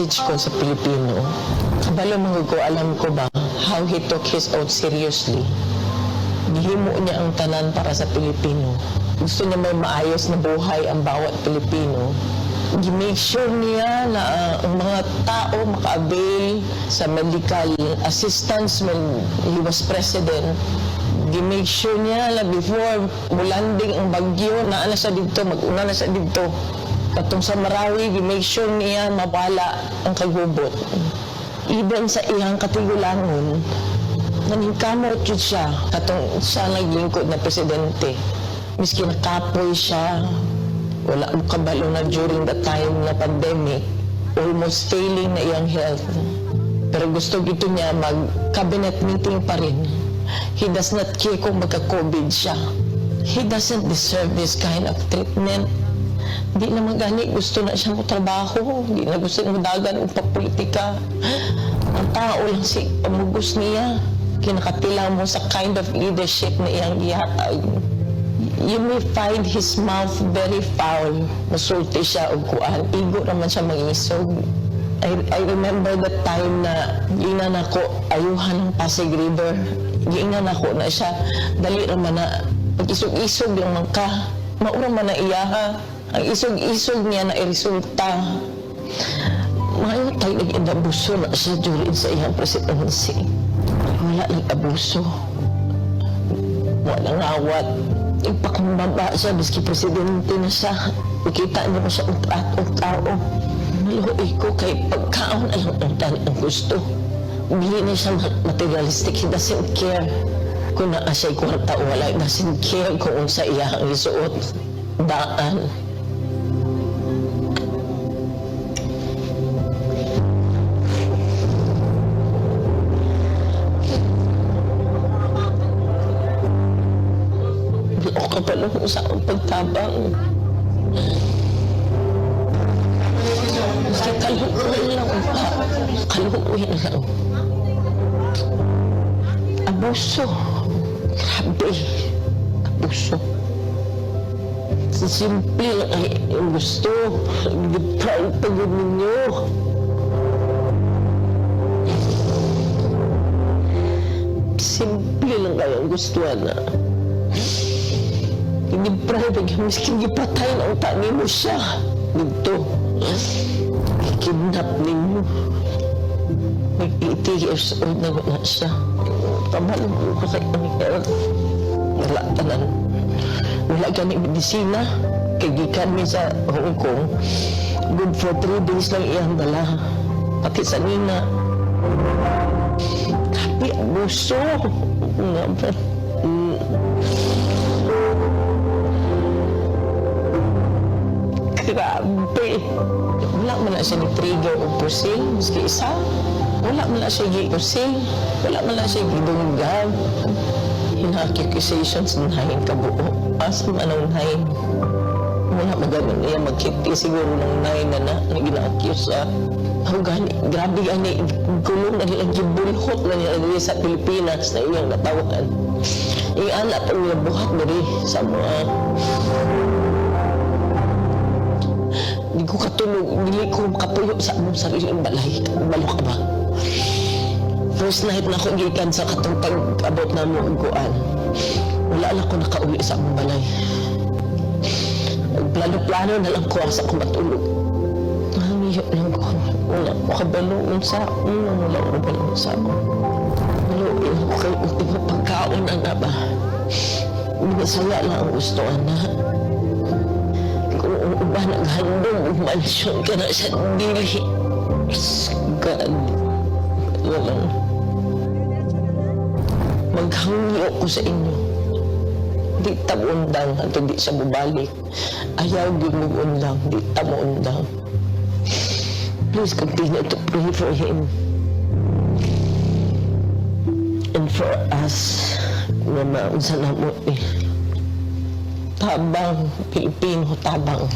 message ko sa Pilipino. Kabalo mga ko, alam ko ba how he took his oath seriously. Gihimo niya ang tanan para sa Pilipino. Gusto niya may maayos na buhay ang bawat Pilipino. Gi-make sure niya na ang mga tao maka-avail sa medical assistance when he was president. Gi-make sure niya na before mulanding ang bagyo, naana siya dito, mag-una na siya dito. Katong sa Marawi, gi-make sure niya mabala ang kagubot. Even sa iyang katigulangon, naningkamot yun siya. Katong siya naglingkod na presidente. Miski nakapoy siya, wala mo kabalo na during the time na pandemic, almost failing na iyang health. Pero gusto gito niya mag-cabinet meeting pa rin. He does not care kung magka-COVID siya. He doesn't deserve this kind of treatment. Di na magani, gusto na siya mo trabaho. Di na gusto na dagan o papolitika. Ang tao lang si pamugos niya. Kinakatila mo sa kind of leadership na iyang ihatag. You may find his mouth very foul. Masulti siya o kuan. Igo naman siya mag-isog. I remember the time na giingnan ako ayuhan ng Pasig River. Giingnan ako na siya. Dali naman na pag-isog-isog lang man ka. Maura man na iyaha. Ang isog-isog niya na iresulta. Mga tayo nag-inabuso na siya during sa iyang presidency. Wala nag-abuso. Walang awat. Ipakumbaba siya, biski presidente na siya. Ikita niya ba siya ang tratong tao. Maluhoy ko kay pagkaon alam ang tani ang gusto. Bili niya siya materialistic. He doesn't care kung naa siya'y kwarta o wala. He doesn't care kung unsa iya ang isuot. Daan. O kapalo sa akong pagtabang. Kasi kalukuin lang pa. Kalukuin lang. Abuso. Grabe. Abuso. Simple lang ay yung gusto. Deprive pag ninyo. Simple lang kayo ang gusto na. Deprive ang miskin gipatay na utak mo siya. Dito. Kidnap ninyo. Nag-80 years old na wala siya. Kabalo ko sa iyong health. Wala tanan. Wala gani medisina. Kagikan mi sa Hong Kong. Good for 3 days lang iyang dala. Pati sa nina. Tapi abuso. Nga ba? Grabe. Wala man na siya ni-trigger o pusil. Maski isa. Wala man na siya gi-pusil. Wala man na siya gidunggan. Hina-accusations ng hain kabuo. Asa man ang hain. Wala maganon niya magkiti siguro ng hain na gina-accuse sa gani. Grabe gani. Gulong na nilang gibulhot na nilang sa Pilipinas na iyang natawan. Yung anak ang niya buhat mo rin sa mga hindi ko katulog, hindi ko makapuyo sa among sariling balay. Balo ka ba? First night na ako gikan sa katong pag-abot na mo ang kuan. Wala lang ako nakauli sa among balay. Plano-plano na lang ko sa akong matulog. Nahamiyo lang ko. Wala ko kabaloon sa ako. Wala ko kabaloon sa ako. Maluin ako kayo ultimo pagkaon na ba? Minasaya lang ang gusto na. Ba naghandong mansyon ka na sa dili. God. Walang maghangyo ko sa inyo. Di tamundang at di siya bubalik. Ayaw gimugundang, di tamundang. Please continue to pray for him. And for us na maunsa na mo Tabang, Pilipino, tabang.